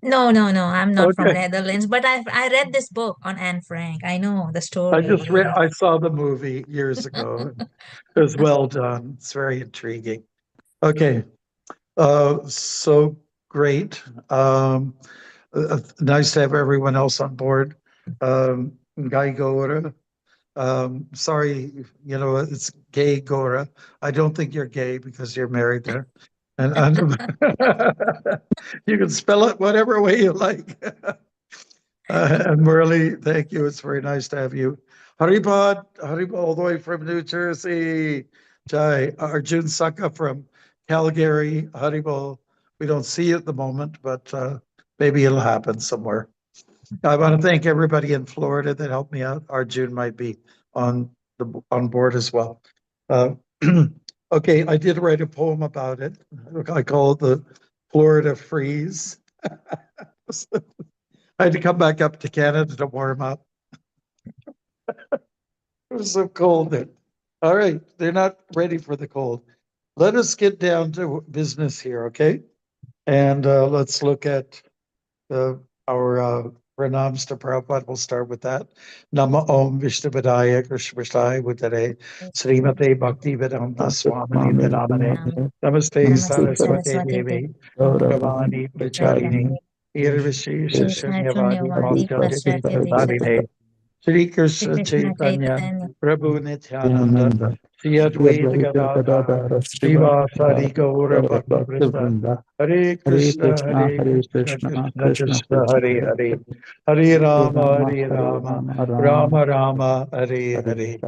No, no, no. I'm not from Okay. Netherlands, but I read this book on Anne Frank. I know the story. I saw the movie years ago. It was well done. It's very intriguing. Okay. So great. Nice to have everyone else on board. Guy Gora. Sorry, it's gay Gora. I don't think you're gay because you're married there. And you can spell it whatever way you like. And Murli, thank you. It's very nice to have you. Haripad, all the way from New Jersey. Jai, Arjun Saka from Calgary. Haribol, we don't see you at the moment, but maybe it'll happen somewhere. I want to thank everybody in Florida that helped me out. Arjun might be on on board as well. Uh, okay, I did write a poem about it. I call it the Florida Freeze. I had to come back up to Canada to warm up. It was so cold there. All right, they're not ready for the cold. Let us get down to business here, okay? And let's look at our pranams to Prabhupada. We'll start with that. Nama Om Vishnupadaya Krishna Buddhare Srimate Bhakti Vedanta Swamini Vinamane Namaste Namaste Saraswati Saraswati Devi Devi. Gavani Pracharini Irvishesha Shunyavadi Vasyati Tadarine Shri Shri Krishna Krishna Chaitanya Chaitanya. Prabhu Nityananda Shri Advaita Gadadhara Srivasari Gaura Bhaktivinoda Hare Krishna Krishna Krishna Hare Hare Hare Rama Rama Rama Hare Hare.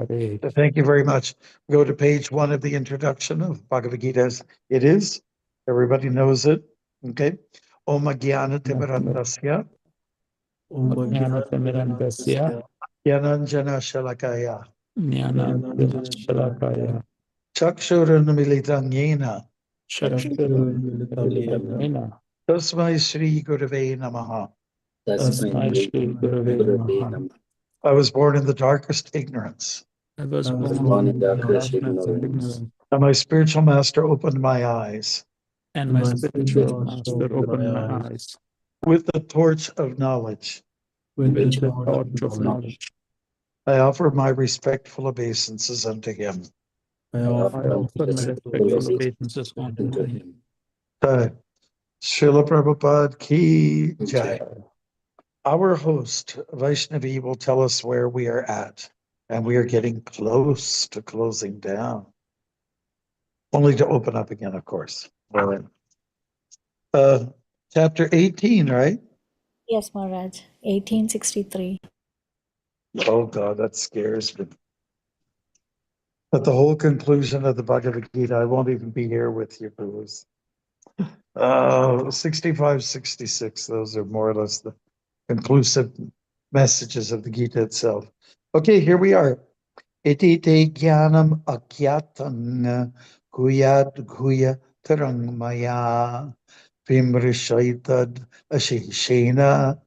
So thank you very much. Go to page 1 of the introduction of Bhagavad Gita as it is. Everybody knows it. Okay. Om Jnana Timirandasya Om Jnana Jnananjana Shalakaya Shalakaya Chakshurunmilitam Yena Chakshurunmilitam Tasmai Shri Gurave Namaha. Tasmai Shri Gurave Namaha. I was born in the darkest ignorance, I was born in darkness and ignorance, and my spiritual master opened my eyes and my spiritual master opened my eyes with the torch of knowledge. with the torch of knowledge. I offer my respectful obeisances unto him. I offer my respectful obeisances unto him. Srila Prabhupada Ki Jai. Our host, Vaishnavi, will tell us where we are at, and we are getting close to closing down. Only to open up again, of course. Chapter 18, right? Yes, Maharaj. 1863. Oh God, that scares me. But the whole conclusion of the Bhagavad Gita, I won't even be here with you, Bruce. 65, 66, those are more or less the conclusive messages of the Gita itself. Okay, here we are. Iti te jnanam akyatan guyad guya tarangmaya vimrishaitad ashishena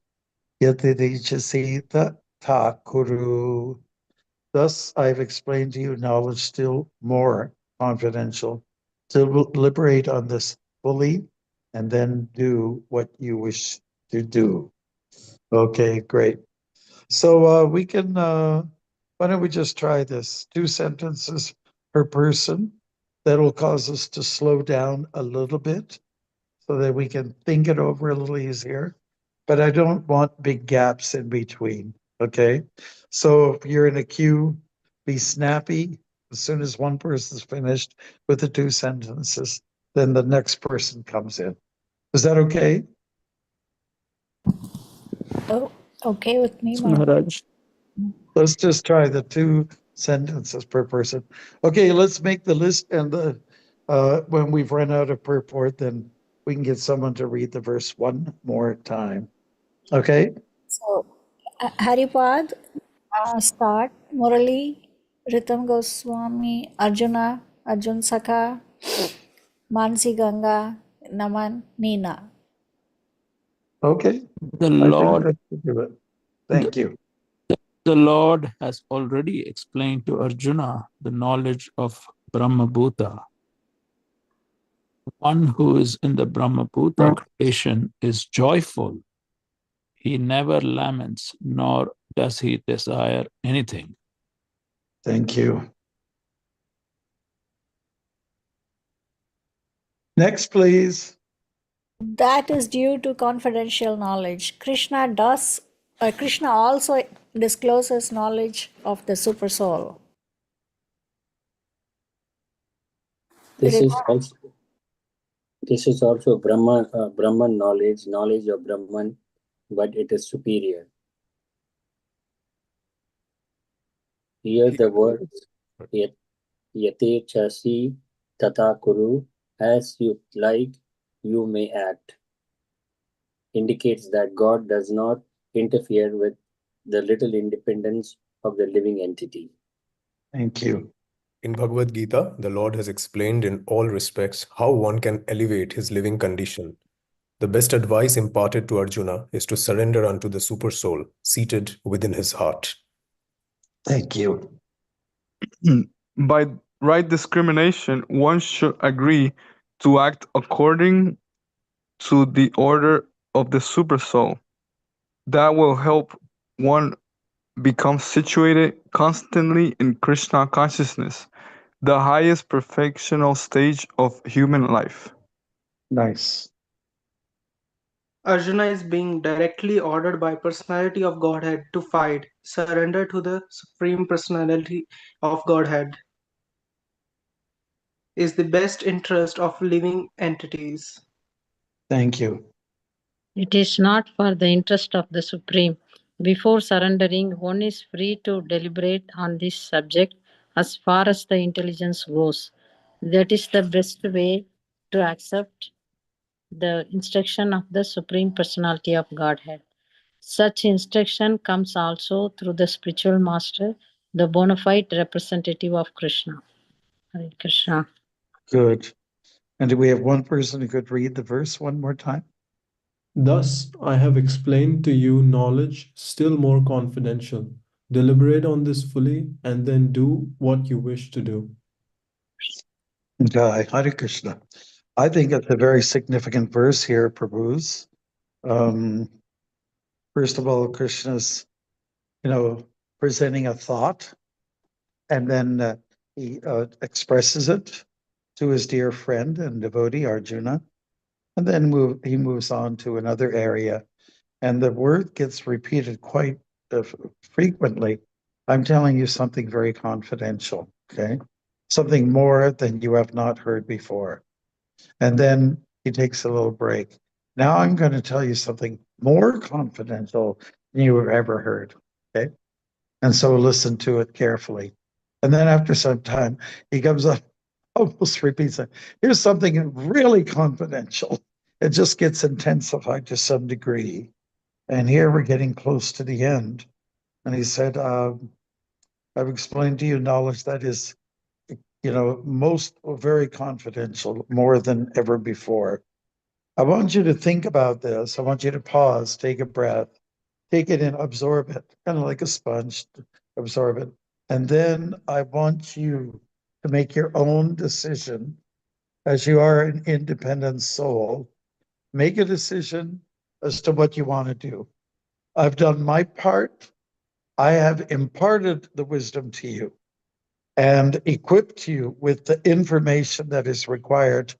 yatidichisita takuru. Thus, I've explained to you knowledge still more confidential to liberate on this fully and then do what you wish to do. Okay, great. So we can, why don't we just try this? 2 sentences per person. That'll cause us to slow down a little bit so that we can think it over a little easier. But I don't want big gaps in between. Okay. So if you're in a queue, be snappy. As soon as one person's finished with the 2 sentences, then the next person comes in. Is that okay? Oh, okay with me, Maharaj. Let's just try the 2 sentences per person. Okay, let's make the list, and the when we've run out of purport, then we can get someone to read the verse one more time. Okay? So, Haripad, start. Murali, Ritam Goswami, Arjuna, Arjun Saka, Mansi Ganga, Naman, Nina. Okay. The Lord, Do it. Thank you. the Lord has already explained to Arjuna the knowledge of Brahma Bhuta. One who is in the Brahmabhuta creation is joyful. He never laments, nor does he desire anything. Thank you. Next, please. That is due to confidential knowledge. Krishna also discloses knowledge of the super soul. This is also Brahman knowledge of Brahman, but it is superior. Here the words yate chasi tata kuru, as you like, you may act, indicates that God does not interfere with the little independence of the living entity. Thank you. In Bhagavad Gita, the Lord has explained in all respects how one can elevate his living condition. The best advice imparted to Arjuna is to surrender unto the super soul seated within his heart. Thank you. By right discrimination, one should agree to act according to the order of the supersoul. That will help one become situated constantly in Krishna consciousness, the highest perfectional stage of human life. Nice. Arjuna is being directly ordered by personality of Godhead to fight, surrender to the Supreme Personality of Godhead is the best interest of living entities. Thank you. It is not for the interest of the Supreme. Before surrendering, one is free to deliberate on this subject as far as the intelligence goes. That is the best way to accept the instruction of the Supreme Personality of Godhead. Such instruction comes also through the spiritual master, the bona fide representative of Krishna. Hare Krishna. Good. And do we have one person who could read the verse one more time? Thus I have explained to you knowledge still more confidential. Deliberate on this fully and then do what you wish to do. Jai Hare Krishna. I think it's a very significant verse here, Prabhus. First of all, Krishna's, presenting a thought, and then he expresses it to his dear friend and devotee Arjuna, and then he moves on to another area, and the word gets repeated quite frequently. I'm telling you something very confidential, okay? Something more than you have not heard before. And then he takes a little break. Now I'm going to tell you something more confidential than you have ever heard, okay? And so listen to it carefully. And then after some time, he comes up, almost repeats it. Here's something really confidential. It just gets intensified to some degree. And here we're getting close to the end. And he said, I've explained to you knowledge that is, most very confidential, more than ever before. I want you to think about this. I want you to pause, take a breath, take it in, absorb it, kind of like a sponge, absorb it. And then I want you to make your own decision as you are an independent soul. Make a decision as to what you want to do. I've done my part. I have imparted the wisdom to you and equipped you with the information that is required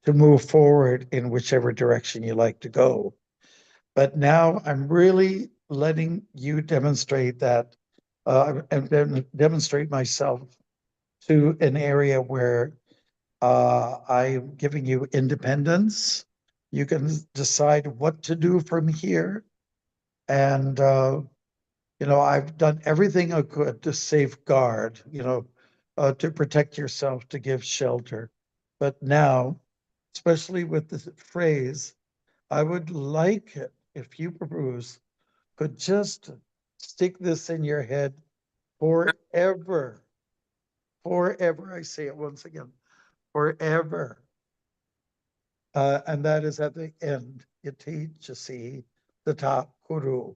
to move forward in whichever direction you like to go. But now I'm really letting you demonstrate that and demonstrate myself to an area where I'm giving you independence. You can decide what to do from here. And, I've done everything I could to safeguard, to protect yourself, to give shelter. But now, especially with the phrase, I would like it if you, Prabhus, could just stick this in your head forever. Forever, I say it once again, forever. And that is at the end, Yati Chasi Tata Kuru.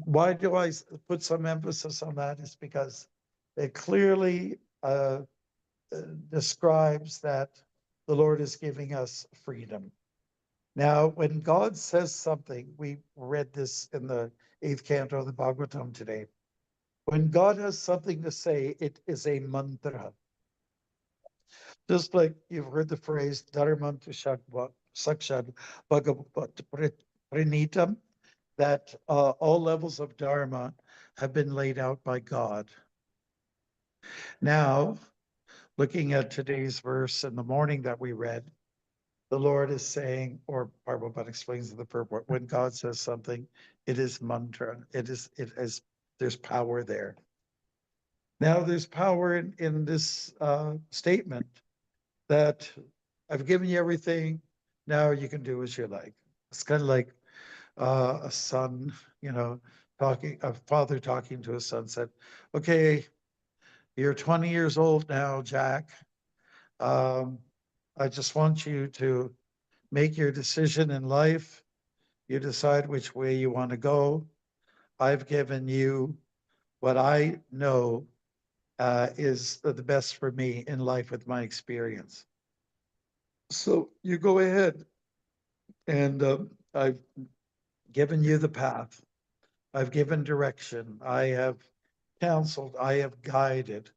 Why do I put some emphasis on that? Is because it clearly describes that the Lord is giving us freedom. Now, when God says something, we read this in the 8th canto of the Bhagavatam today. When God has something to say, it is a mantra. Just like you've heard the phrase, Dharmantu Sakshad Bhagavat Prinitam, that all levels of Dharma have been laid out by God. Now, looking at today's verse in the morning that we read, the Lord is saying, or Prabhupada explains in the purport, when God says something, it is mantra. There's power there. Now there's power in this statement that I've given you everything, now you can do as you like. It's kind of like a son, a father talking to his son said, okay, you're 20 years old now, Jack. I just want you to make your decision in life. You decide which way you want to go. I've given you what I know is the best for me in life with my experience. So you go ahead, and I've given you the path. I've given direction. I have counseled. I have guided.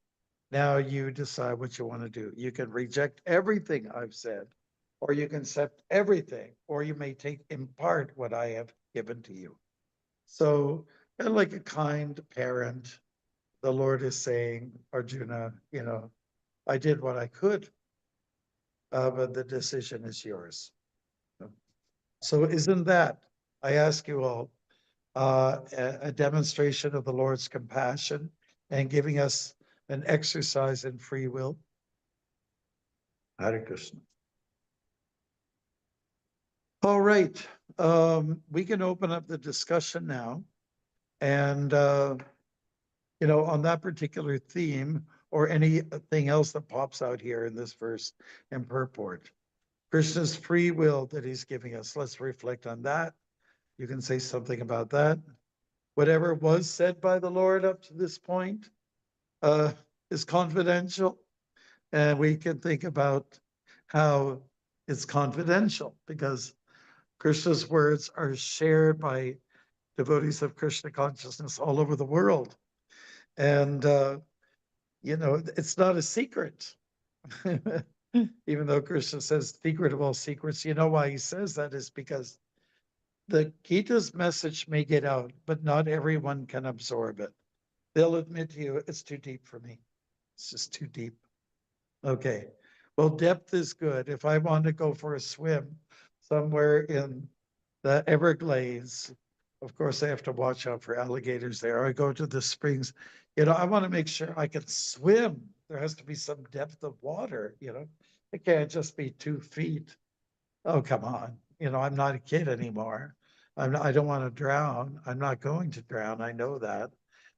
Now you decide what you want to do. You can reject everything I've said, or you can accept everything, or you may take in part what I have given to you. So, kind of like a kind parent, the Lord is saying, Arjuna, I did what I could, but the decision is yours. So isn't that, I ask you all, a demonstration of the Lord's compassion and giving us an exercise in free will? Hare Krishna. All right, we can open up the discussion now. And, on that particular theme or anything else that pops out here in this verse and purport. Krishna's free will that he's giving us. Let's reflect on that. You can say something about that. Whatever was said by the Lord up to this point is confidential. And we can think about how it's confidential because Krishna's words are shared by devotees of Krishna consciousness all over the world. And, it's not a secret. Even though Krishna says secret of all secrets, you know why he says that is because the Gita's message may get out, but not everyone can absorb it. They'll admit to you, it's too deep for me. It's just too deep. Okay. Well, depth is good. If I want to go for a swim somewhere in the Everglades, of course, I have to watch out for alligators there. I go to the springs. I want to make sure I can swim. There has to be some depth of water, It can't just be 2 feet. Oh, come on. I'm not a kid anymore. I don't want to drown. I'm not going to drown. I know that.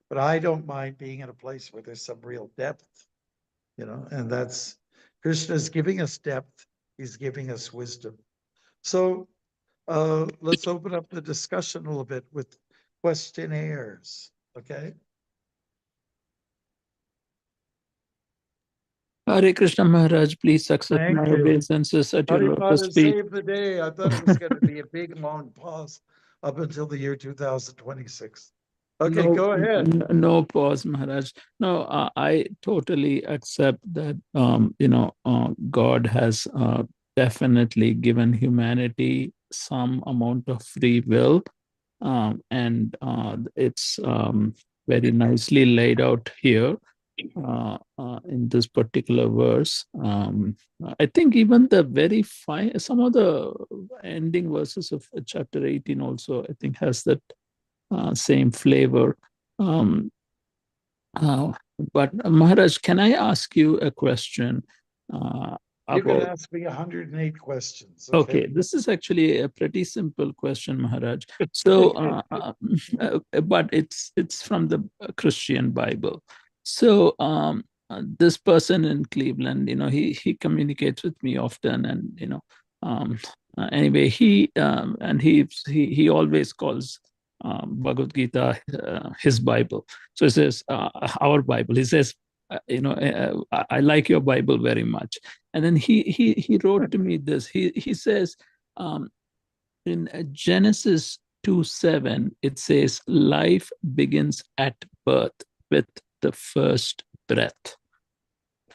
But I don't mind being in a place where there's some real depth, and that's Krishna's giving us depth. He's giving us wisdom. So let's open up the discussion a little bit with questionnaires, okay? Hare Krishna Maharaj, please accept Thank my you. obeisances at your lotus Haripada feet. saved the day. I thought it was going to be a big, long pause up until the year 2026. Okay, go ahead. No pause, Maharaj. No, I totally accept that, God has definitely given humanity some amount of free will. And it's very nicely laid out here in this particular verse. I think even the some of the ending verses of chapter 18 also, I think, has that same flavor. But Maharaj, can I ask you a question? You can ask me 108 questions. Okay, this is actually a pretty simple question, Maharaj. So, but it's from the Christian Bible. So, this person in Cleveland, he communicates with me often, and anyway, he always calls Bhagavad Gita his Bible. So he says our Bible. He says I like your Bible very much. And then he wrote to me this. He says, in Genesis 2:7, it says, life begins at birth with the first breath.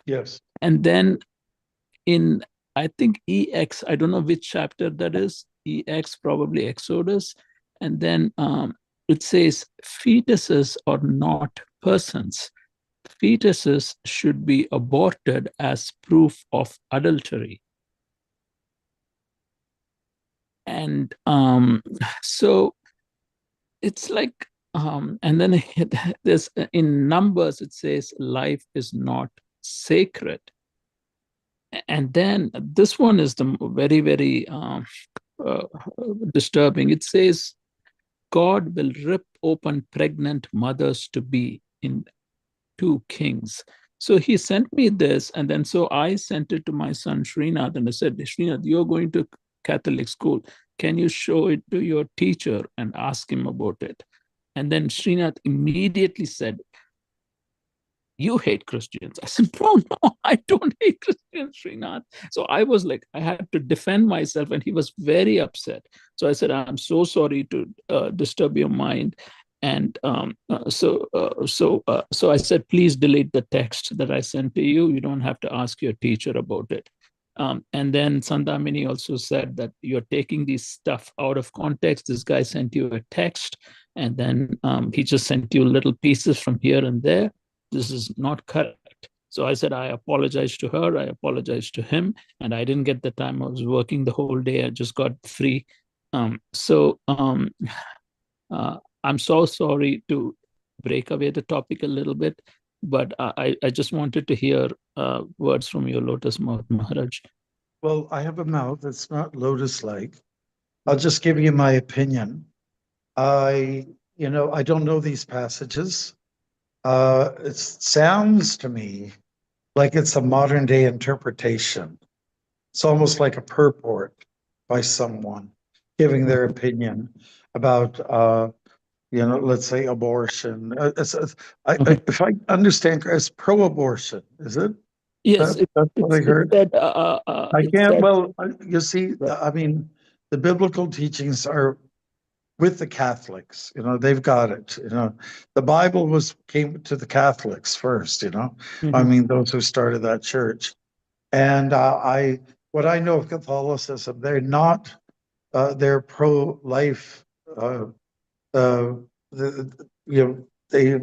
Yes. And then in, I think EX, I don't know which chapter that is, EX, probably Exodus. And then it says, fetuses are not persons. Fetuses should be aborted as proof of adultery. And so it's like, and then there's in Numbers, it says life is not sacred. And then this one is the very, very disturbing. It says, God will rip open pregnant mothers to be in 2 Kings. So he sent me this, and then so I sent it to my son Srinath, and I said, Srinath, you're going to Catholic school. Can you show it to your teacher and ask him about it? And then Srinath immediately said, you hate Christians. I said, no, I don't hate Christians, Srinath. So I was like, I had to defend myself, and he was very upset. So I said, I'm so sorry to disturb your mind. And so I said, please delete the text that I sent to you. You don't have to ask your teacher about it. And then Sandamini also said that you're taking this stuff out of context. This guy sent you a text, and then he just sent you little pieces from here and there. This is not correct. So I said, I apologize to her, I apologize to him, and I didn't get the time. I was working the whole day. I just got free. I'm so sorry to break away the topic a little bit, but I just wanted to hear words from your lotus mouth, Maharaj. Well, I have a mouth that's not lotus-like. I'll just give you my opinion. I don't know these passages. It sounds to me like it's a modern day interpretation. It's almost like a purport by someone giving their opinion about, let's say abortion. If I understand, it's pro-abortion, is it? Yes, That's what I heard. I can't. Well, you see, Right. I mean, the biblical teachings are with the Catholics, they've got it. The Bible came to the Catholics first. I mean, those who started that church. And what I know of Catholicism, they're not, they're pro-life. They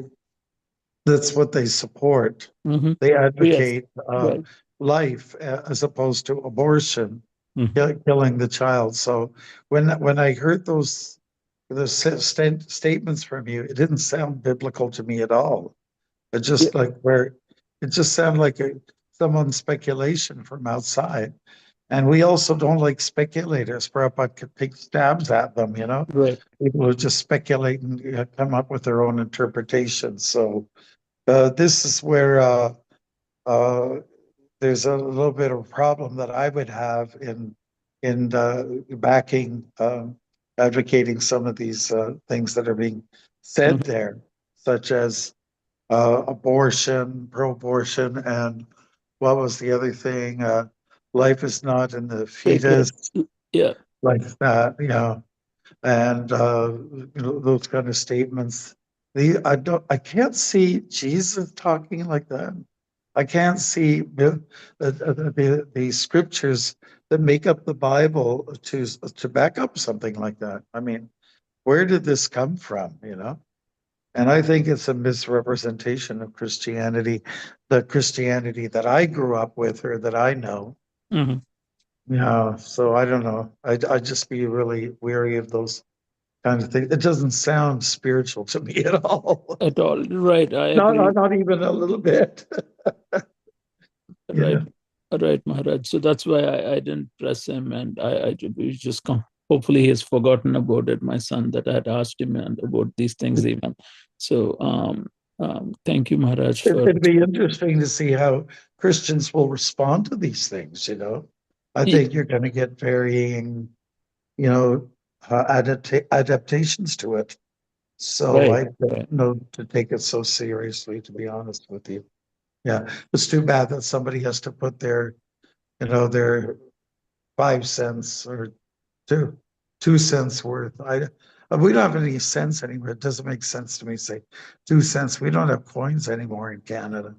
that's what they support. They advocate Right. life as opposed to abortion, Mhm. killing the child. So when I heard those statements from you, it didn't sound biblical to me at all. It just it just sounded like someone's speculation from outside. And we also don't like speculators. Prabhupada could take stabs at them, Right. people who just speculate and come up with their own interpretations. So this is where there's a little bit of a problem that I would have in backing, advocating some of these things that are being said there, such as abortion, pro-abortion, and what was the other thing? Life is not in the fetus, Yeah. like that, and those kind of statements. I can't see Jesus talking like that. I can't see the scriptures that make up the Bible to back up something like that. I mean, where did this come from? And I think it's a misrepresentation of Christianity, the Christianity that I grew up with or that I know. Yeah, so I don't know. I'd just be really weary of those kind of things. It doesn't sound spiritual to me at all. At all. Right. I agree. Not even a little bit. Right. Right, Maharaj. So that's why I didn't press him, and we just come. Hopefully, he has forgotten about it, my son, that I had asked him and about these things even. So, thank you, Maharaj. It'd be interesting to see how Christians will respond to these things. I think you're going to get varying, adaptations to it. So I don't know to take it so seriously, to be honest with you. Yeah, it's too bad that somebody has to put their, their 5 cents or two cents worth. We don't have any cents anymore. It doesn't make sense to me to say 2 cents. We don't have coins anymore in Canada.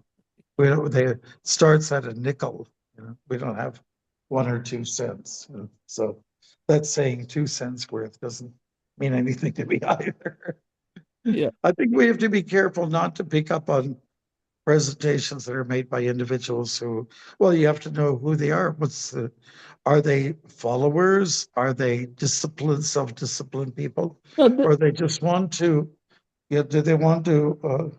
We don't, it starts at a nickel, we don't have 1 or 2 cents. So that's saying 2 cents worth doesn't mean anything to me either. Yeah. I think we have to be careful not to pick up on presentations that are made by individuals who, well, you have to know who they are. Are they followers? Are they disciplined, self-disciplined people? Or they just want to, do they want to,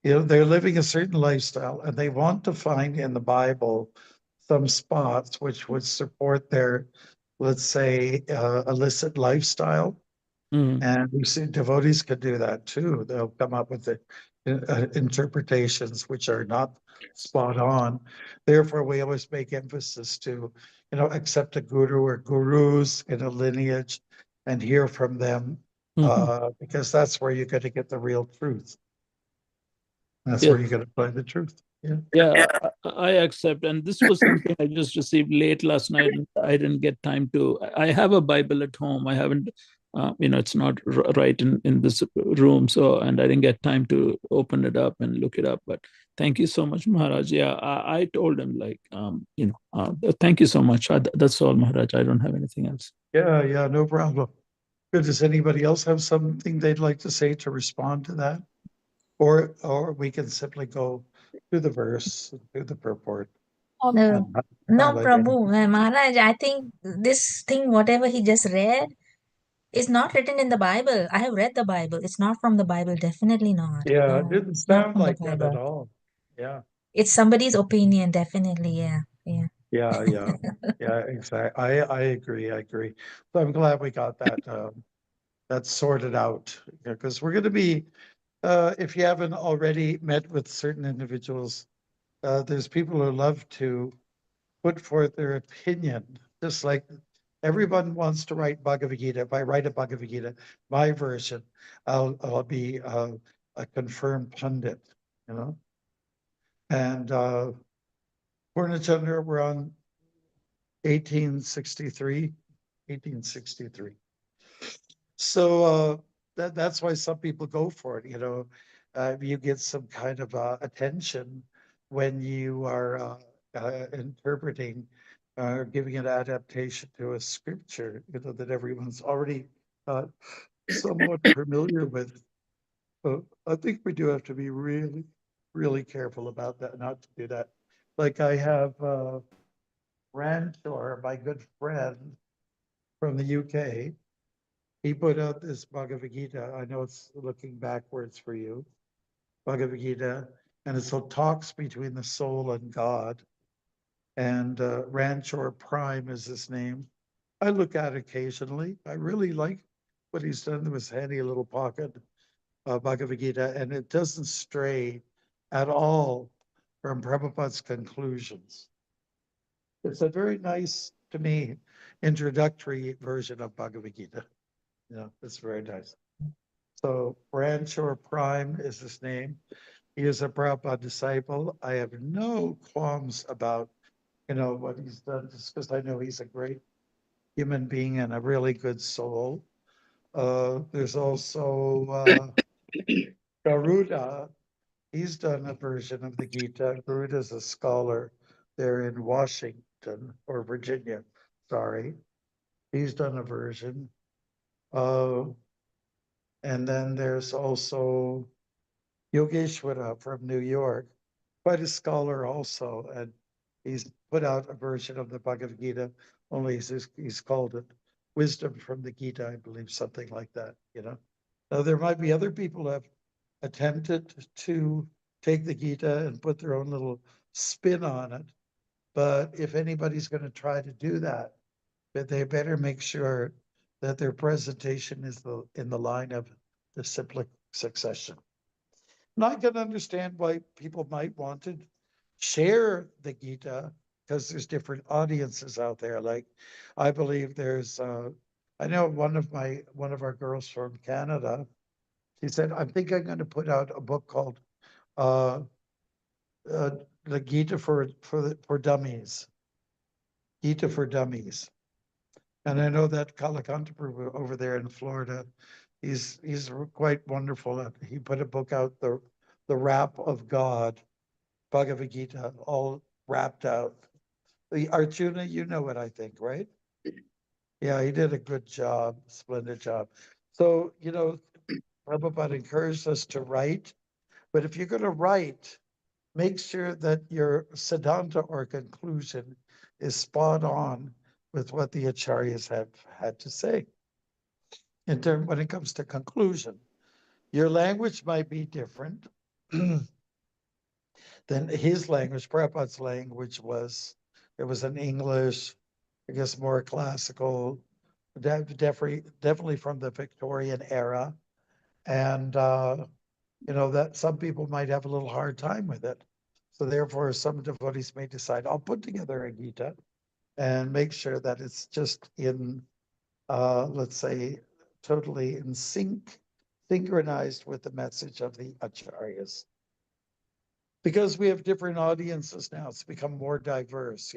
they're living a certain lifestyle and they want to find in the Bible some spots which would support their, let's say, illicit lifestyle. And we see devotees could do that too. They'll come up with the interpretations which are not spot on. Therefore, we always make emphasis to, accept a guru or gurus in a lineage and hear from them, because that's where you're going to get the real truth. That's where you're going to find the truth. Yeah. Yeah, I accept. And this was something I just received late last night. And I didn't get time to. I have a Bible at home. I haven't, it's not right in this room. So, and I didn't get time to open it up and look it up. But thank you so much, Maharaj. Yeah, I told him, like, thank you so much. That's all, Maharaj. I don't have anything else. Yeah, no problem. Good. Does anybody else have something they'd like to say to respond to that? Or we can simply go to the verse, to the purport. No, Highlight Prabhu, Maharaj, I think this thing, whatever he just read, is not written in the Bible. I have read the Bible. It's not from the Bible. Definitely not. Yeah, No, it didn't it's not sound from the like that at Bible. all. Yeah, It's somebody's opinion. Definitely. Yeah. exactly. I agree. So I'm glad we got that sorted out, because we're going to be, if you haven't already met with certain individuals, there's people who love to put forth their opinion, just like everyone wants to write Bhagavad Gita. If I write a Bhagavad Gita, my version, I'll be a confirmed pundit, And Purnachandra, we're on 1863. So that's why some people go for it. You get some kind of attention when you are interpreting or giving an adaptation to a scripture, that everyone's already somewhat familiar with. So I think we do have to be really, really careful about that, not to do that. Like I have Rantor, my good friend from the UK. He put out this Bhagavad Gita. I know it's looking backwards for you, Bhagavad Gita, and it's talks between the soul and God. And Ranchor Prime is his name. I look at it occasionally. I really like what he's done with his handy little pocket Bhagavad Gita, and it doesn't stray at all from Prabhupada's conclusions. It's a very nice, to me, introductory version of Bhagavad Gita. It's very nice. So Ranchor Prime is his name. He is a Prabhupada disciple. I have no qualms about, what he's done, just because I know he's a great human being and a really good soul. There's also Garuda. He's done a version of the Gita. Garuda's a scholar there in Washington or Virginia. Sorry. He's done a version. And then there's also Yogeshwara from New York, quite a scholar also, and he's put out a version of the Bhagavad Gita, only he's called it Wisdom from the Gita, I believe, something like that, Now, there might be other people who have attempted to take the Gita and put their own little spin on it, but if anybody's going to try to do that, they better make sure that their presentation is in the line of the cyclic succession. And I can understand why people might want to share the Gita, because there's different audiences out there. Like, I believe there's, I know one of our girls from Canada, she said, I think I'm going to put out a book called the Gita for dummies. Gita for Dummies. And I know that Kalakanta Prabhu over there in Florida, he's quite wonderful. He put a book out, the Rap of God, Bhagavad Gita, all wrapped out. The Arjuna, you know it, I think, right? Yeah, he did a good job, splendid job. So, Prabhupada encouraged us to write, but if you're going to write, make sure that your Siddhanta or conclusion is spot on with what the Acharyas have had to say. When it comes to conclusion, your language might be different than his language. Prabhupada's language was in English, I guess more classical, definitely from the Victorian era. And, that some people might have a little hard time with it. So therefore, some devotees may decide, I'll put together a Gita and make sure that it's just in, let's say, totally in synchronized with the message of the Acharyas. Because we have different audiences now, it's become more diverse,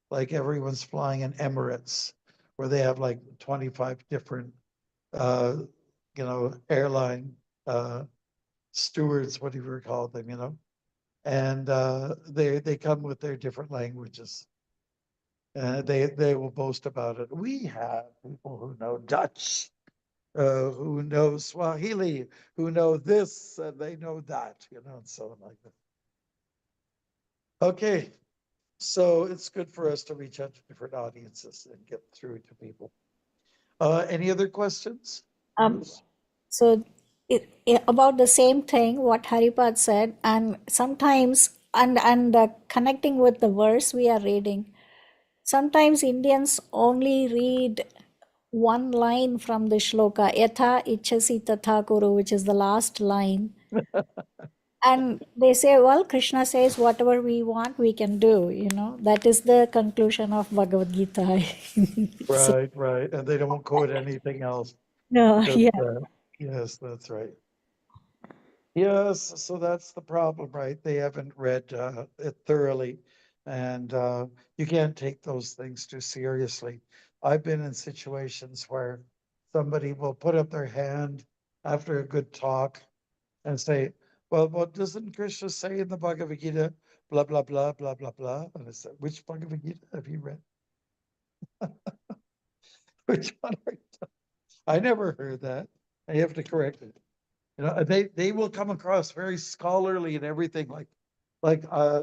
like everyone's flying in Emirates, where they have like 25 different, airline stewards, whatever you call them, and they come with their different languages. They will boast about it. We have people who know Dutch, who know Swahili, who know this, and they know that, and so on like that. Okay, so it's good for us to reach out to different audiences and get through to people. Any other questions? So about the same thing, what Haripad said, and sometimes, and connecting with the verse we are reading, sometimes Indians only read one line from the shloka, Yatha Ichhasi Tatha Kuru, which is the last line. And they say, well, Krishna says whatever we want, we can do, That is the conclusion of Bhagavad Gita. So, Right. And they don't quote anything else. no, Just, yeah. yes, that's right. Yes, so that's the problem, right? They haven't read it thoroughly, and you can't take those things too seriously. I've been in situations where somebody will put up their hand after a good talk and say, well, what doesn't Krishna say in the Bhagavad Gita? Blah, blah, blah, blah, blah, blah. And I said, which Bhagavad Gita have you read? Which one are you talking? I never heard that. I have to correct it. They will come across very scholarly and everything, like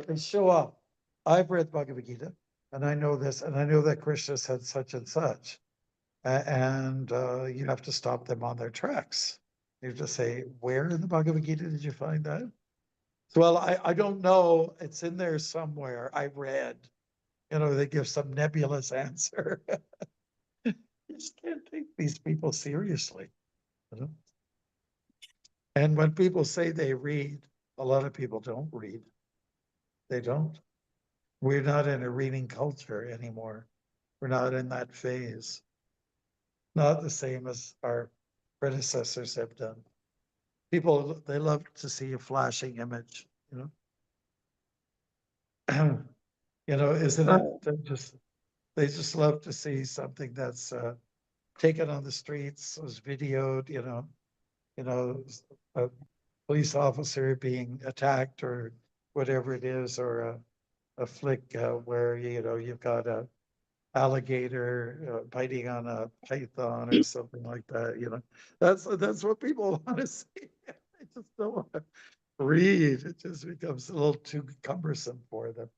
they show up. I've read Bhagavad Gita, and I know this, and I know that Krishna said such and such, and you have to stop them on their tracks. You have to say, where in the Bhagavad Gita did you find that? So, well, I don't know. It's in there somewhere. I read. They give some nebulous answer. You just can't take these people seriously. And when people say they read, a lot of people don't read. They don't. We're not in a reading culture anymore. We're not in that phase. Not the same as our predecessors have done. People, they love to see a flashing image, isn't it? They just love to see something that's taken on the streets, was videoed, a police officer being attacked or whatever it is, or a flick where you've got a alligator biting on a python or something like that. That's what people want to see. They just don't want to read. It just becomes a little too cumbersome for them.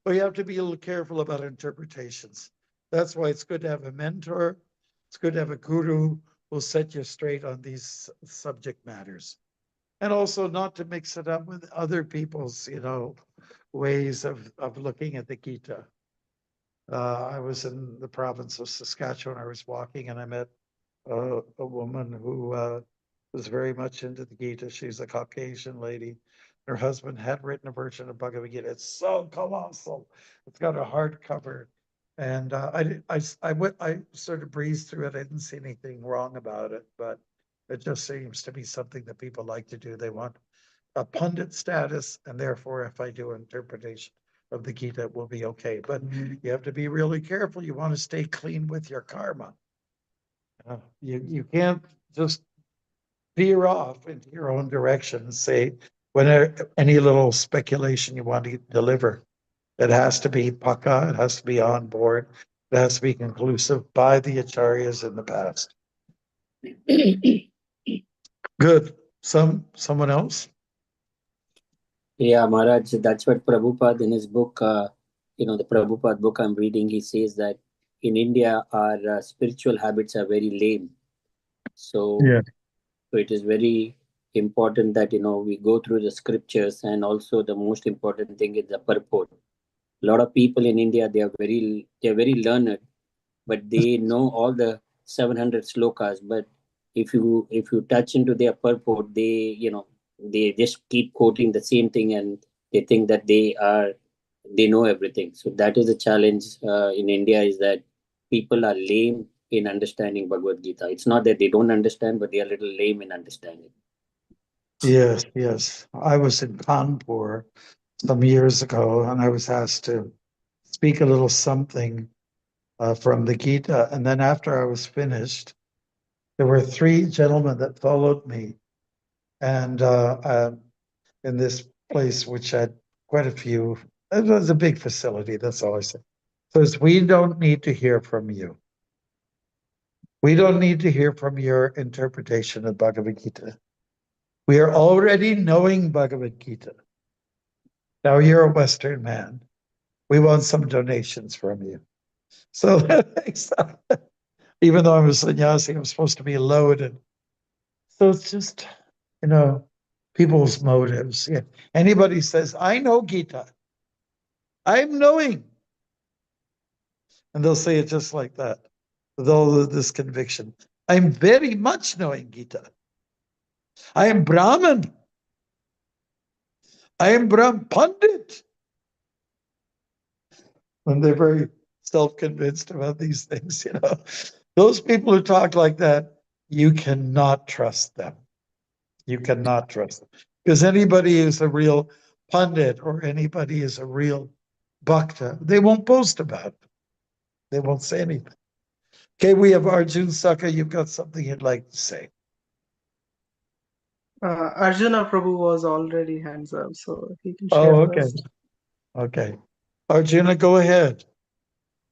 But you have to be a little careful about interpretations. That's why it's good to have a mentor. It's good to have a guru who'll set you straight on these subject matters. And also not to mix it up with other people's, ways of looking at the Gita. I was in the province of Saskatchewan. I was walking and I met a woman who was very much into the Gita. She's a Caucasian lady. Her husband had written a version of Bhagavad Gita. It's so colossal. It's got a hardcover. And I sort of breezed through it. I didn't see anything wrong about it, but it just seems to be something that people like to do. They want a pundit status, and therefore if I do interpretation of the Gita, it will be okay. But you have to be really careful. You want to stay clean with your karma. You can't just veer off into your own direction and say, when any little speculation you want to deliver, it has to be paka, it has to be on board, it has to be conclusive by the acharyas in the past. Good. Someone else? Yeah, Maharaj, that's what Prabhupada in his book, the Prabhupada book I'm reading, he says that in India, our spiritual habits are very lame. So, Yeah. so it is very important that, we go through the scriptures, and also the most important thing is the purport. A lot of people in India, they're very learned, but they know all the 700 slokas. But if you touch into their purport, they just keep quoting the same thing, and they think that they know everything. So that is the challenge in India, is that people are lame in understanding Bhagavad Gita. It's not that they don't understand, but they are a little lame in understanding. Yes. I was in Kanpur some years ago, and I was asked to speak a little something from the Gita. And then after I was finished, there were 3 gentlemen that followed me. And in this place, which had quite a few, it was a big facility, that's all I said. Says, we don't need to hear from you. We don't need to hear from your interpretation of Bhagavad Gita. We are already knowing Bhagavad Gita. Now you're a Western man. We want some donations from you. So even though I'm a sannyasi, I'm supposed to be loaded. So it's just, people's motives. Yeah. Anybody says, I know Gita. I'm knowing. And they'll say it just like that, with all of this conviction. I'm very much knowing Gita. I am Brahman. I am Brahm Pandit. When they're very self-convinced about these things, those people who talk like that, you cannot trust them. You cannot trust them. Because anybody who's a real pundit or anybody is a real bhakta, they won't boast about it. They won't say anything. Okay, we have Arjun Saka. You've got something you'd like to say. Arjuna Prabhu was already hands up, so he can share Oh, okay. first. Okay. Arjuna, go ahead.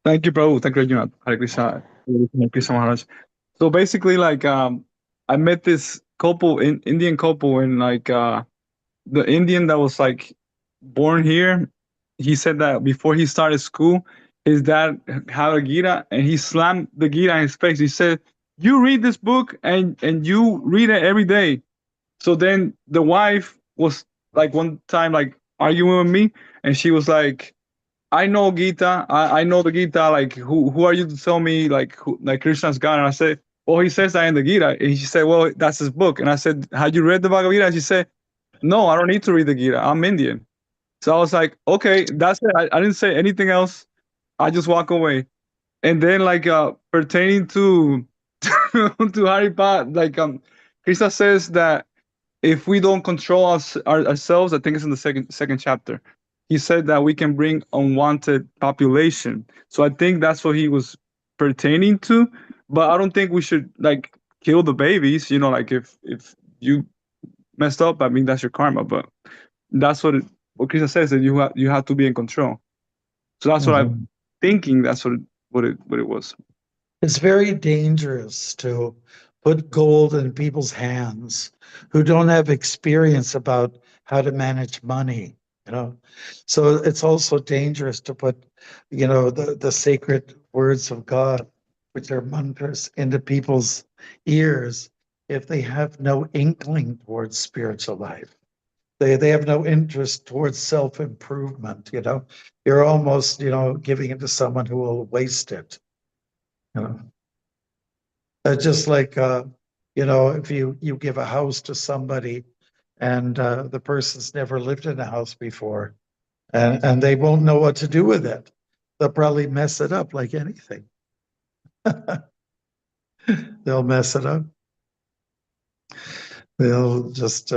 Thank you, Prabhu. Thank you, Rajnath. Hare Krishna. Hare Krishna Maharaj. So basically, I met this Indian couple, and the Indian that was born here, he said that before he started school, his dad had a Gita, and he slammed the Gita in his face. He said, "You read this book, and you read it every day." So then the wife was one time arguing with me, and she was like, I know Gita. I know the Gita. Who are you to tell me Krishna's God? And I said, well, he says that in the Gita. And she said, well, that's his book. And I said, have you read the Bhagavad Gita? And she said, no, I don't need to read the Gita. I'm Indian. So I was like, okay, that's it. I didn't say anything else. I just walk away. And then pertaining to to Haripad, Krishna says that if we don't control ourselves, I think it's in the second chapter. He said that we can bring unwanted population. So I think that's what he was pertaining to. But I don't think we should kill the babies. If you messed up, I mean that's your karma. But that's what Krishna says, that you have to be in control. So that's what I'm thinking. That's what it was. It's very dangerous to put gold in people's hands who don't have experience about how to manage money, So it's also dangerous to put, the sacred words of God, which are mantras, into people's ears if they have no inkling towards spiritual life. They have no interest towards self-improvement, You're almost, giving it to someone who will waste it. Just like, if you give a house to somebody and the person's never lived in a house before and they won't know what to do with it, they'll probably mess it up like anything. They'll mess it up. They'll just,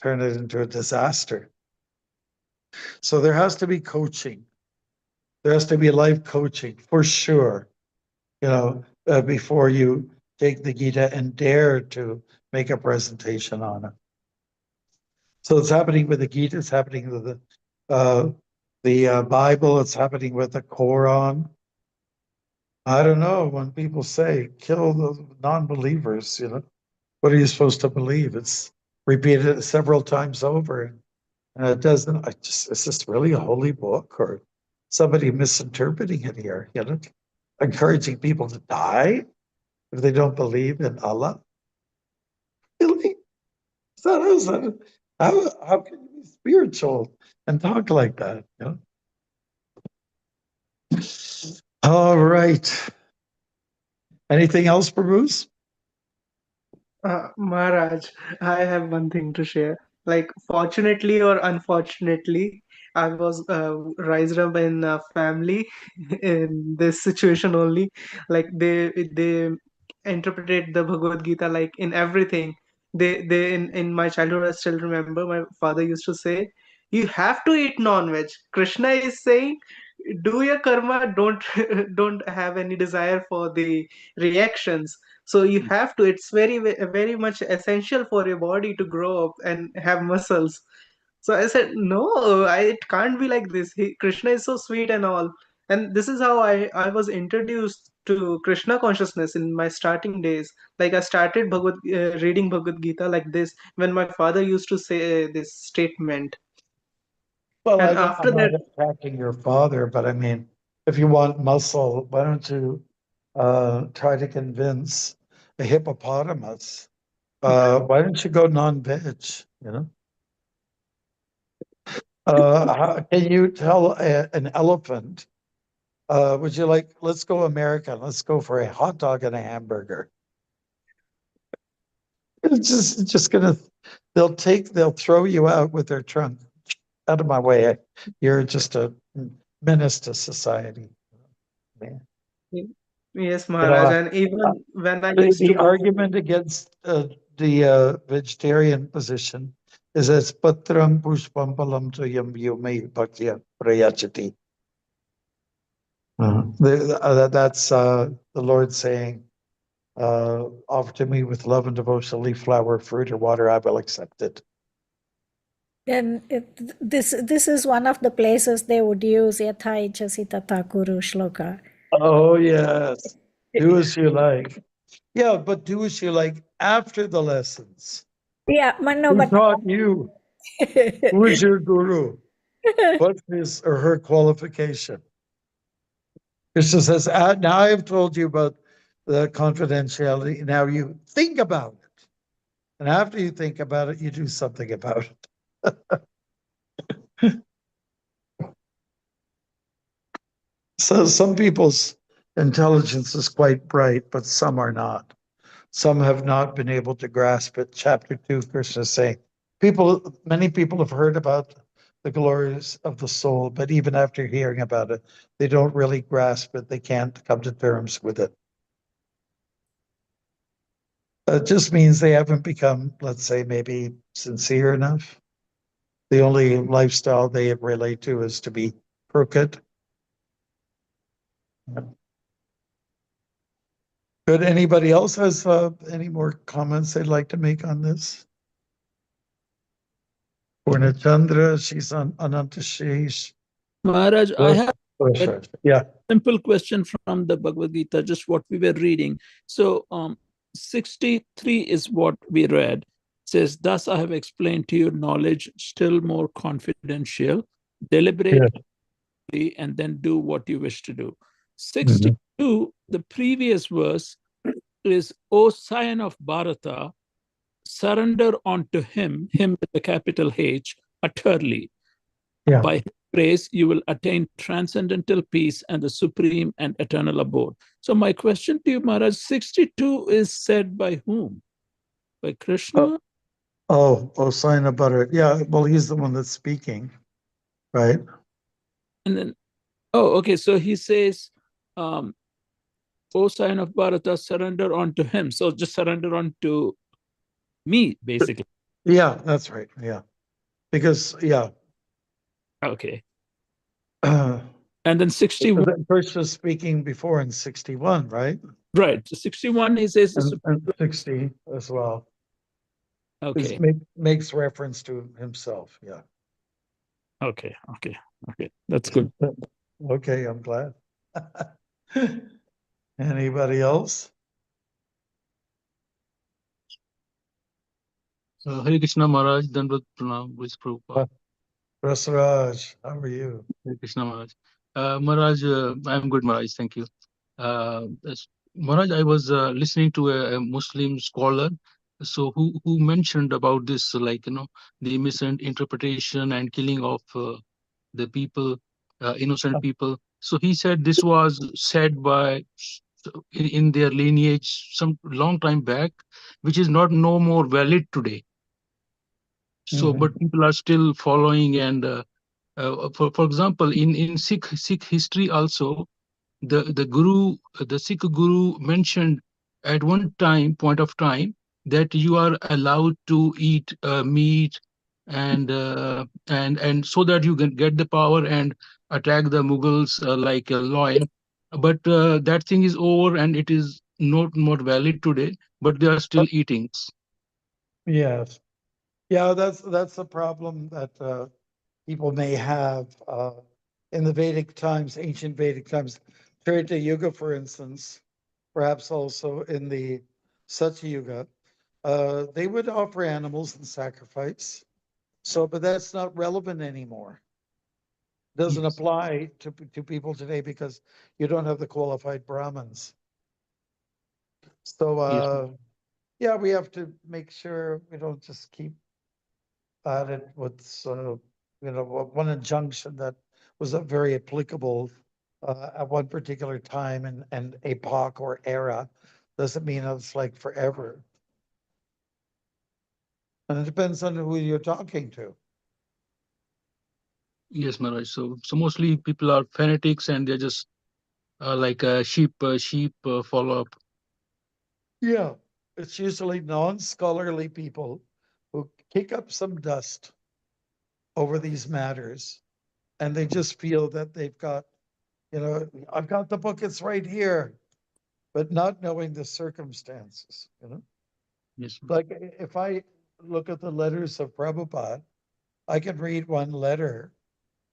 turn it into a disaster. So there has to be coaching. There has to be life coaching for sure, before you take the Gita and dare to make a presentation on it. So it's happening with the Gita, it's happening with the Bible, it's happening with the Quran. I don't know, when people say kill the non-believers, what are you supposed to believe? It's repeated several times over, and it doesn't. Is this really a holy book, or somebody misinterpreting it here? Encouraging people to die if they don't believe in Allah. Really? How can you be spiritual and talk like that? All right. Anything else, Bruce? Maharaj, I have one thing to share. Like, fortunately or unfortunately, I was raised up in a family in this situation only. Like, they interpreted the Bhagavad Gita like in everything. They in my childhood, I still remember my father used to say, "You have to eat non-veg." Krishna is saying, "Do your karma. Don't don't have any desire for the reactions." So you have to, it's very much essential for your body to grow up and have muscles. So I said, no, it can't be like this. Krishna is so sweet and all. And this is how I was introduced to Krishna consciousness in my starting days. Like, I started reading Bhagavad Gita like this when my father used to say this statement. Well, And I'm after not that, attacking your father, but I mean, if you want muscle, why don't you try to convince a hippopotamus? Why don't you go non-veg? Can you tell an elephant? Would you like? Let's go American. Let's go for a hot dog and a hamburger. It's just gonna. They'll throw you out with their trunk. Out of my way. You're just a menace to society. Man. yes, Maharaj. And even when I used to The go, argument against the vegetarian position is as patram pushpam palam tuyam yume bhakya prayachati. That's the Lord saying, offer to me with love and devotion, leaf, flower, fruit, or water, I will accept it. Then this is one of the places they would use yatha ichasi tata kuru shloka. Oh, yes. Do as you like. Yeah, but do as you like after the lessons. Yeah, no, Who but taught you? Who is your guru? What's his or her qualification? Krishna says, now I've told you about the confidentiality. Now you think about it. And after you think about it, you do something about it. So some people's intelligence is quite bright, but some are not. Some have not been able to grasp it. Chapter 2, Krishna is saying, many people have heard about the glories of the soul, but even after hearing about it, they don't really grasp it. They can't come to terms with it. It just means they haven't become, let's say, maybe sincere enough. The only lifestyle they relate to is to be crooked. Good. Anybody else has any more comments they'd like to make on this? Purnachandra, she's on Anantashish. Maharaj, I have Yeah. simple question from the Bhagavad Gita, just what we were reading. So 63 is what we read. It says, thus I have explained to you knowledge still more confidential, deliberate, and then do what you wish to do. 62, the previous verse is, O scion of Bharata, surrender unto him with a capital H, utterly. Yeah. By his grace, you will attain transcendental peace and the supreme and eternal abode. So my question to you, Maharaj, 62 is said by whom? By Krishna? Oh, sign of butter. Yeah, well, he's the one that's speaking, right? And then, okay, so he says, O sign of Bharata, surrender unto him. So just surrender unto me, basically. Yeah, that's right. Yeah. Because, yeah. Okay. Uh, And then 61. First was speaking before in 61, right? Right. 61 he says. And 60 as well. Okay. Makes reference to himself. Yeah. Okay. Okay. Okay. That's good. Okay, I'm glad. Anybody else? Hare Krishna Maharaj, Dandavat Pranam, Bless Prabhupada. Rasraj, how are you? Hare Krishna Maharaj. Maharaj, I'm good, Maharaj, thank you. Maharaj, I was listening to a Muslim scholar, so who mentioned about this, like, the misinterpretation and killing of the people, innocent people. So he said this was said by in their lineage some long time back, which is not no more valid today. So, but people are still following, and for example, in Sikh history also, the Sikh guru mentioned at one point of time that you are allowed to eat meat and so that you can get the power and attack the Mughals like a lion. But that thing is over and it is not more valid today. But they are still eating. Yes. Yeah, that's the problem that people may have in the Vedic times, ancient Vedic times, Treta Yuga, for instance, perhaps also in the Satya Yuga, they would offer animals in sacrifice. So, but that's not relevant anymore. Doesn't Yes. apply to people today because you don't have the qualified Brahmins. So, Yes. yeah, we have to make sure we don't just keep at it with, one injunction that was very applicable at one particular time and epoch or era doesn't mean it's like forever. And it depends on who you're talking to. Yes, Maharaj. So mostly people are fanatics and they're just like a sheep follow up. Yeah, it's usually non-scholarly people who kick up some dust over these matters, and they just feel that they've got, I've got the book, it's right here, but not knowing the circumstances, Yes. Like if I look at the letters of Prabhupada, I can read one letter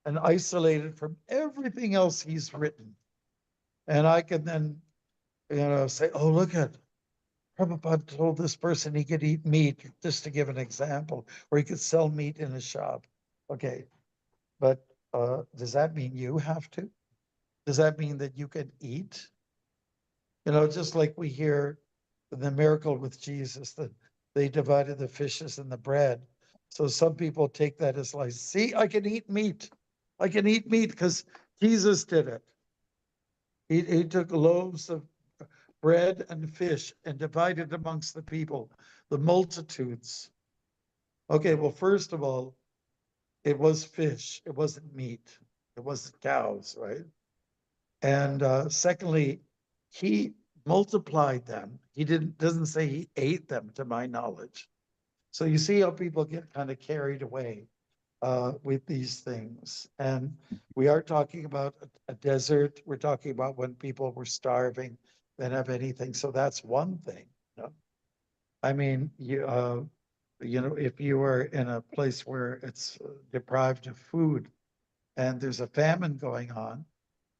and isolate it from everything else he's written. And I can then, say, oh, look at Prabhupada told this person he could eat meat, just to give an example, or he could sell meat in a shop. Okay, but does that mean you have to? Does that mean that you can eat? Just like we hear the miracle with Jesus, that they divided the fishes and the bread. So some people take that as like, see, I can eat meat. I can eat meat because Jesus did it. He took loaves of bread and fish and divided amongst the people, the multitudes. Okay, well, first of all, it was fish. It wasn't meat. It wasn't cows, right? And secondly, he multiplied them. He doesn't say he ate them, to my knowledge. So you see how people get kind of carried away with these things. And we are talking about a desert. We're talking about when people were starving, didn't have anything. So that's one thing. I mean, if you were in a place where it's deprived of food and there's a famine going on,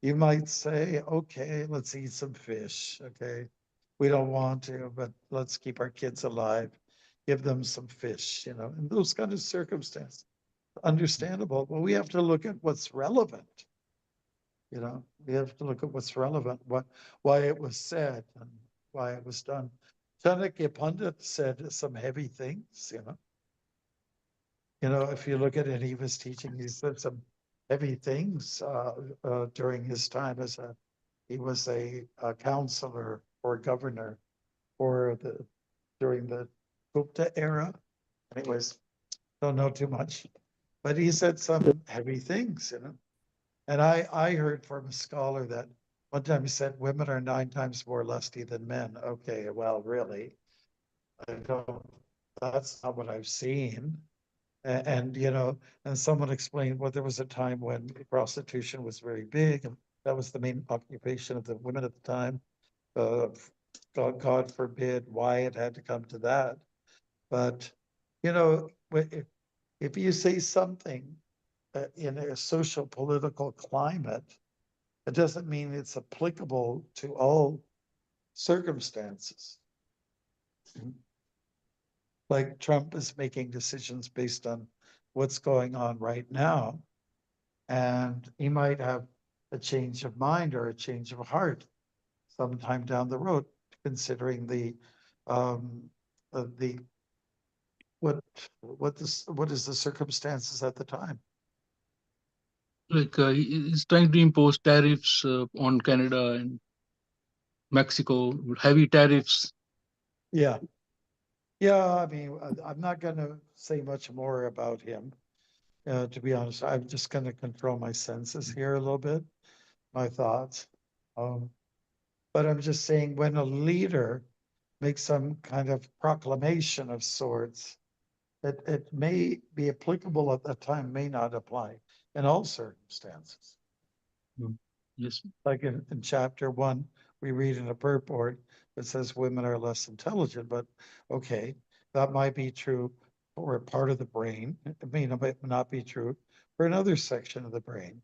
you might say, okay, let's eat some fish. Okay. We don't want to, but let's keep our kids alive. Give them some fish, in those kind of circumstances. Understandable, but we have to look at what's relevant. We have to look at what's relevant, why it was said and why it was done. Chanakya Pandit said some heavy things, if you look at it, he was teaching, he said some heavy things during his time he was a counselor or governor during the Gupta era. Anyways, don't know too much, but he said some heavy things, And I heard from a scholar that one time he said women are 9 times more lusty than men. Okay, well, really, I don't that's not what I've seen. And, you know, and someone explained, well, there was a time when prostitution was very big, and that was the main occupation of the women at the time. God forbid why it had to come to that. But, you know, if you say something in a social political climate, it doesn't mean it's applicable to all circumstances. Like Trump is making decisions based on what's going on right now. And he might have a change of mind or a change of heart sometime down the road, considering what is the circumstances at the time. Like he's trying to impose tariffs on Canada and Mexico, heavy tariffs. Yeah. Yeah, I mean, I'm not going to say much more about him. To be honest, I'm just going to control my senses here a little bit, my thoughts. But I'm just saying, when a leader makes some kind of proclamation of sorts, it may be applicable at that time, may not apply in all circumstances. Yes. Like in chapter 1, we read in a purport that says women are less intelligent, but okay, that might be true for a part of the brain. It may not be true for another section of the brain.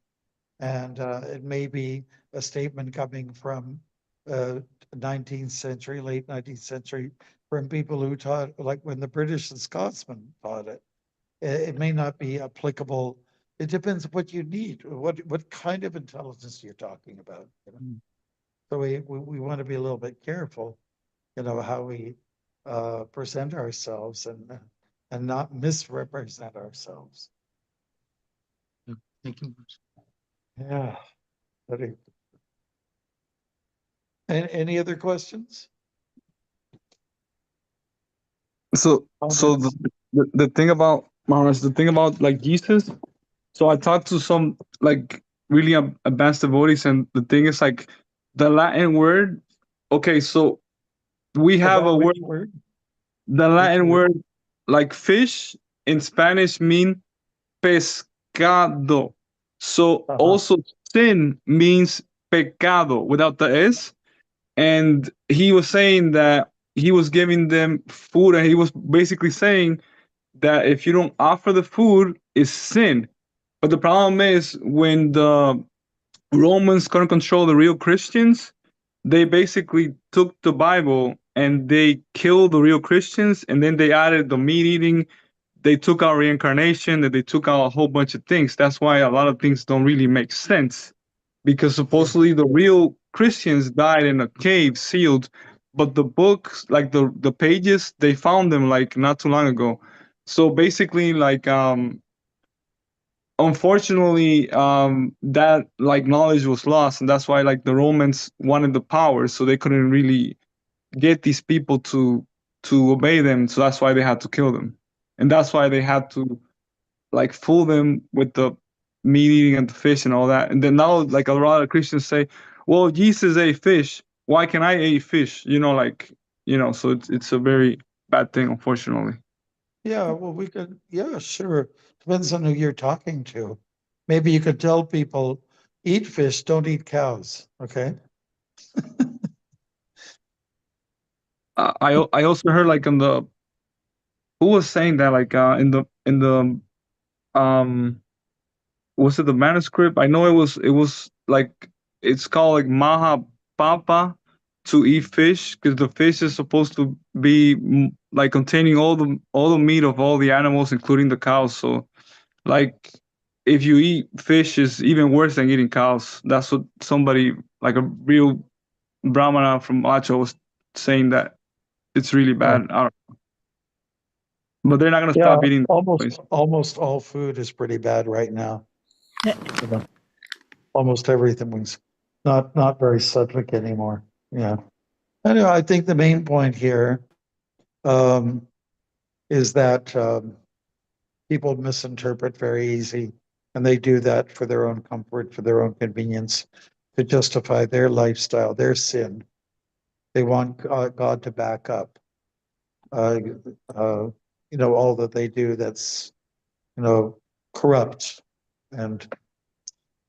And it may be a statement coming from 19th century, late 19th century, from people who taught, like when the British and Scotsmen taught it. It may not be applicable. It depends what you need, what kind of intelligence you're talking about. You know? So we want to be a little bit careful, you know, how we present ourselves and not misrepresent ourselves. Thank you. Yeah. Any other questions? So the thing about Maharaj, the thing about like Jesus. So I talked to some like really advanced devotees, and the thing is like the Latin word. Okay, so we have a word. The Latin word like fish in Spanish mean pescado. So also sin means pecado without the S. And he was saying that he was giving them food, and he was basically saying that if you don't offer the food, it's sin. But the problem is when the Romans couldn't control the real Christians, they basically took the Bible and they killed the real Christians, and then they added the meat eating. They took out reincarnation, and they took out a whole bunch of things. That's why a lot of things don't really make sense, because supposedly the real Christians died in a cave sealed, but the books, like the pages, they found them like not too long ago. So basically, like unfortunately, that like knowledge was lost, and that's why like the Romans wanted the power, so they couldn't really get these people to obey them. So that's why they had to kill them, and that's why they had to like fool them with the meat eating and the fish and all that. And then now like a lot of Christians say, well, Jesus ate fish, why can I eat fish? You know, like, you know, so it's a very bad thing, unfortunately. Yeah, well, we could, yeah, sure. Depends on who you're talking to. Maybe you could tell people, eat fish, don't eat cows, okay? I also heard like on the, who was saying that like in the was it the manuscript? I know it was like, it's called like Maha Papa, to eat fish, because the fish is supposed to be like containing all the meat of all the animals, including the cows. So like if you eat fish, is even worse than eating cows. That's what somebody like a real Brahmana from Macho was saying, that it's really bad. I don't know. But they're not gonna stop eating. Almost all food is pretty bad right now. You know, almost everything's not very sattvic anymore. Yeah. Anyway, I think the main point here is that people misinterpret very easy, and they do that for their own comfort, for their own convenience, to justify their lifestyle, their sin. They want God to back up. all that they do that's, corrupt and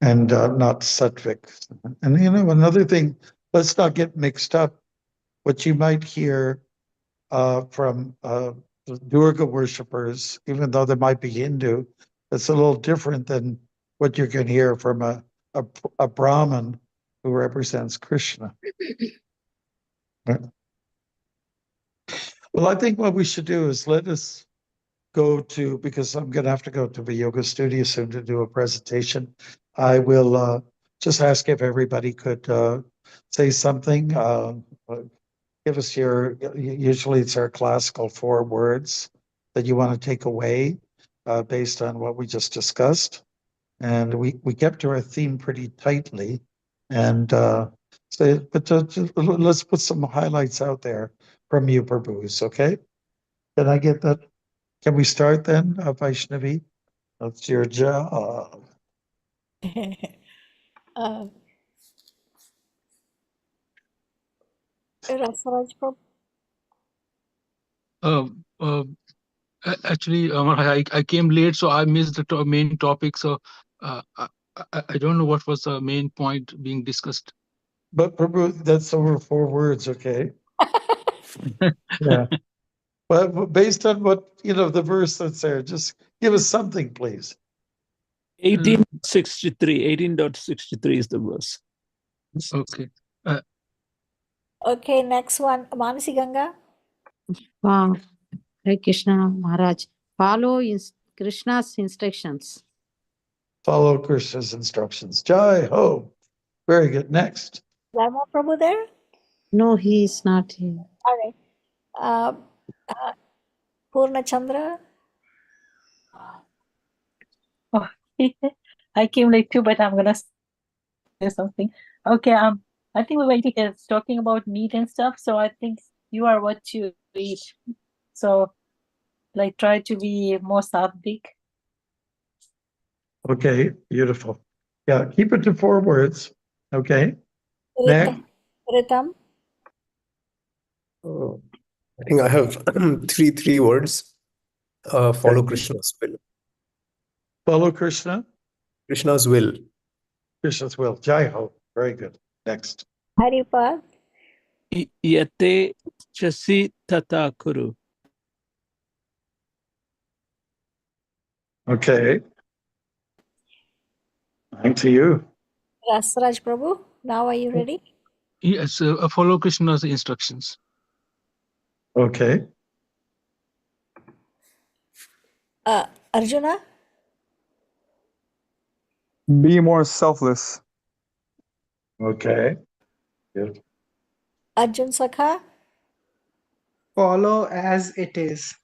not sattvic. And another thing, let's not get mixed up. What you might hear from Durga worshippers, even though they might be Hindu, it's a little different than what you can hear from a Brahmin who represents Krishna. Well, I think what we should do is let us go to, because I'm going to have to go to the yoga studio soon to do a presentation. I will just ask if everybody could say something. Give us usually it's our classical 4 words that you want to take away based on what we just discussed. And we kept to our theme pretty tightly. And let's put some highlights out there from you, Prabhus, okay? Can I get that? Can we start then, Vaishnavi? That's your job. Rasaraj Prabhu. Actually, I came late, so I missed the main topic. So I don't know what was the main point being discussed. But Prabhu, that's over 4 words, okay? Yeah. But based on what, the verse that's there, just give us something, please. 18.63 is the verse. Okay. Okay, next one, Manasi Ganga. Wow. Hare Krishna Maharaj. Follow Krishna's instructions. Follow Krishna's instructions. Jai ho. Very good. Next. Dharma Prabhu there? No, he is not here. All right. Purna Chandra. Oh, I came late too, but I'm gonna say something. Okay, I think Vivek is talking about meat and stuff, so I think you are what you eat. So, like, try to be more sattvic. Okay, beautiful. Yeah, keep it to 4 words. Okay. Next. Ritam. Oh, I think I have three words. Follow Krishna's will. Follow Krishna. Krishna's will. Krishna's will. Jai ho. Very good. Next. Haripad. Yate chasi tata kuru. Okay. On to you. Rasaraj Prabhu. Now are you ready? Yes, follow Krishna's instructions. Okay. Arjuna. Be more selfless. Okay. Good. Arjun Sakha. Follow as it is.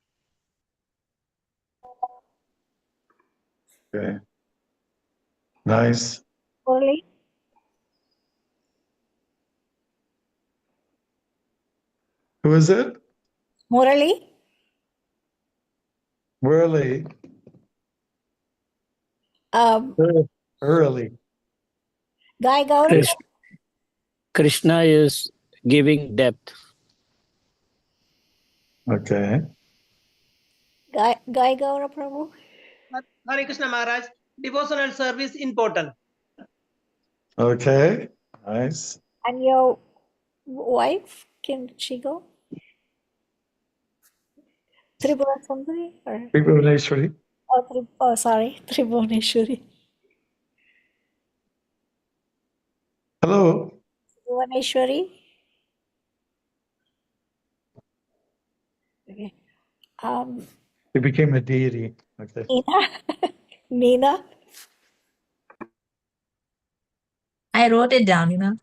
Okay. Nice. Murali. Who is it? Murali. Early. Early. Guy Gaurav. Krishna is giving depth. Okay. Guy Gaurav Prabhu. Hare Krishna Maharaj. Devotional service important. Okay. Nice. And your wife, can she go? Tribhuvan Sundari? Tribhuvaneshwari. Sorry, Tribhuvaneshwari. Hello. Tribhuvaneshwari. Okay. He became a deity. Okay. Nina. I wrote it down,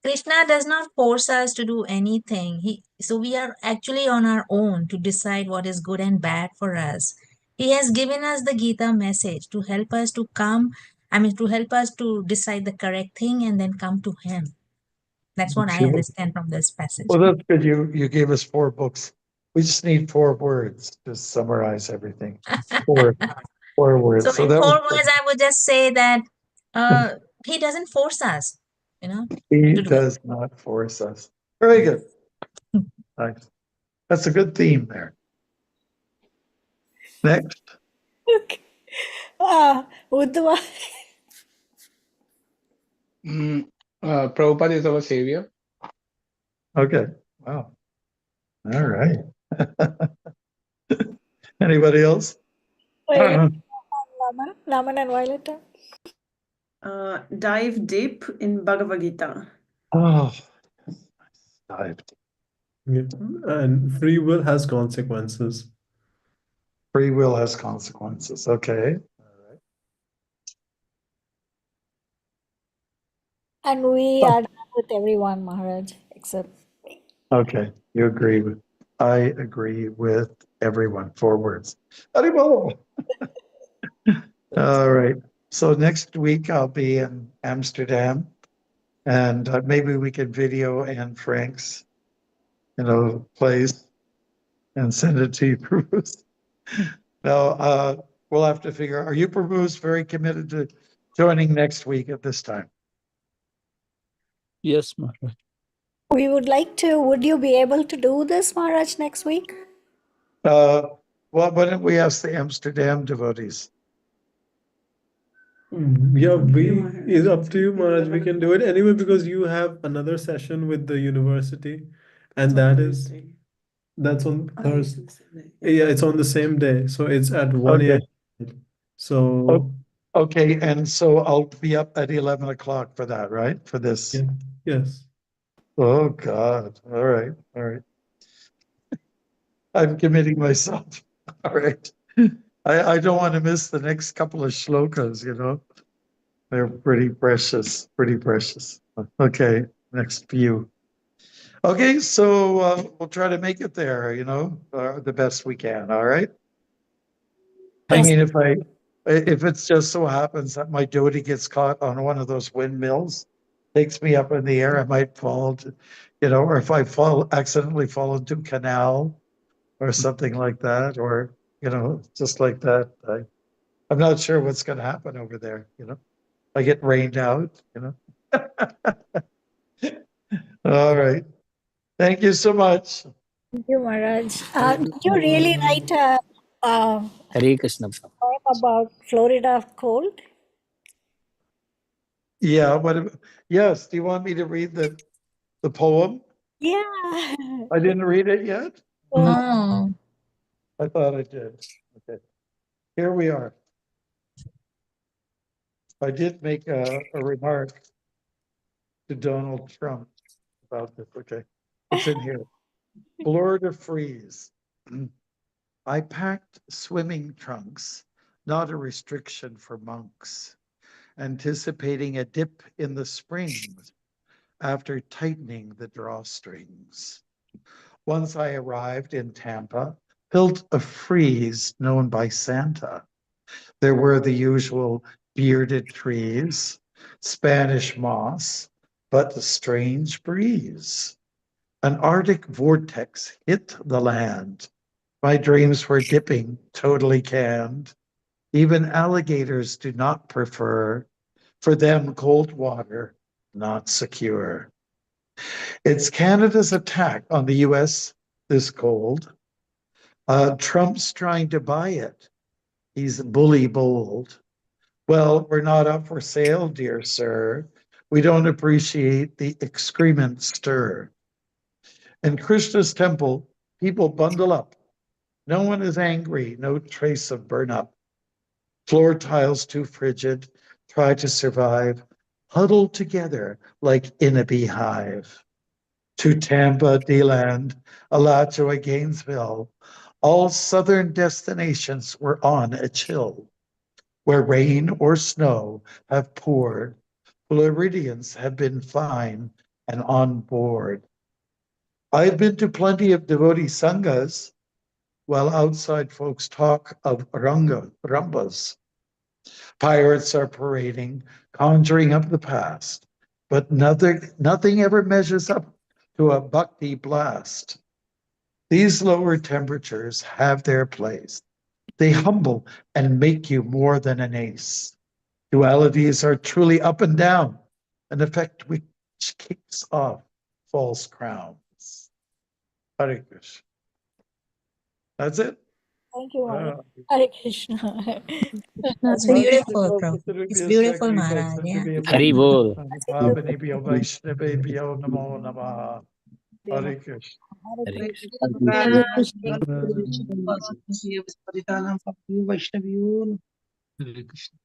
Krishna does not force us to do anything. So we are actually on our own to decide what is good and bad for us. He has given us the Gita message to help us to help us to decide the correct thing and then come to him. That's what I understand from this passage. Well, that's good. You gave us 4 books. We just need 4 words to summarize everything. 4 words. So in 4 words, I would just say that he doesn't force us, He does not force us. Very good. Nice. That's a good theme there. Next. Okay. Uddhava. Prabhupada is our savior. Okay. Wow. All right. Anybody else? Laman and Violeta. Dive deep in Bhagavad Gita. Oh, dive deep. Yeah. And free will has consequences. Free will has consequences. Okay. And we are done with everyone, Maharaj, except me. Okay. You agree with, I agree with everyone. 4 words. Haribol. All right. So next week I'll be in Amsterdam, and maybe we could video Anne Frank's, place and send it to you, Bruce. Now, we'll have to figure, are you, Bruce, very committed to joining next week at this time? Yes, Maharaj. We would like to, would you be able to do this, Maharaj, next week? Well, why don't we ask the Amsterdam devotees? Yeah, it's up to you, Maharaj. We can do it anyway because you have another session with the university, and that's on Thursday. Yeah, it's on the same day, so it's at 1 Okay. a.m. So Okay, and so I'll be up at 11 o'clock for that, right? For this. yeah, yes. Oh, God. All right. All right. I'm committing myself. All right. I don't want to miss the next couple of shlokas, They're pretty precious, pretty precious. Okay, next few. Okay, so we'll try to make it there, the best we can, all right? I mean, if it's just so happens that my duty gets caught on one of those windmills, takes me up in the air, I might fall, or if I accidentally fall into a canal or something like that, or, just like that. I'm not sure what's going to happen over there, I get rained out, All right. Thank you so much. Thank you, Maharaj. Did you really write a Hare Krishna. poem about Florida cold? Yeah, yes, do you want me to read the poem? Yeah. I didn't read it yet? Oh, I thought I did. Okay. Here we are. I did make a remark to Donald Trump about this. Okay. It's in here. Florida freeze. I packed swimming trunks, not a restriction for monks, anticipating a dip in the springs after tightening the drawstrings. Once I arrived in Tampa, built a freeze known by Santa. There were the usual bearded trees, Spanish moss, but a strange breeze. An Arctic vortex hit the land. My dreams were dipping, totally canned. Even alligators do not prefer, for them, cold water, not secure. It's Canada's attack on the US this cold. Trump's trying to buy it. He's bully bold. Well, we're not up for sale, dear sir. We don't appreciate the excrement stir. In Krishna's temple, people bundle up. No one is angry, no trace of burn up. Floor tiles too frigid, try to survive, huddled together like in a beehive. To Tampa, DeLand, Alachua, Gainesville, all southern destinations were on a chill. Where rain or snow have poured, Floridians have been fine and on board. I've been to plenty of devotee sanghas, while outside folks talk of rambas. Pirates are parading, conjuring up the past, but nothing ever measures up to a bhakti blast. These lower temperatures have their place. They humble and make you more than an ace. Dualities are truly up and down, an effect which kicks off false crowns. Hare Krishna. That's it. Thank you, Maharaj. Hare Krishna. It's beautiful, bro. It's beautiful, Maharaj. Yeah. Hari Bol. Bhavani Vaishnavebhyo Namo Namaha. Hare Krishna. Hare Krishna. Hare Krishna. Hare Krishna.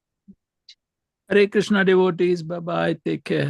Hare Krishna devotees. Bye bye. Take care.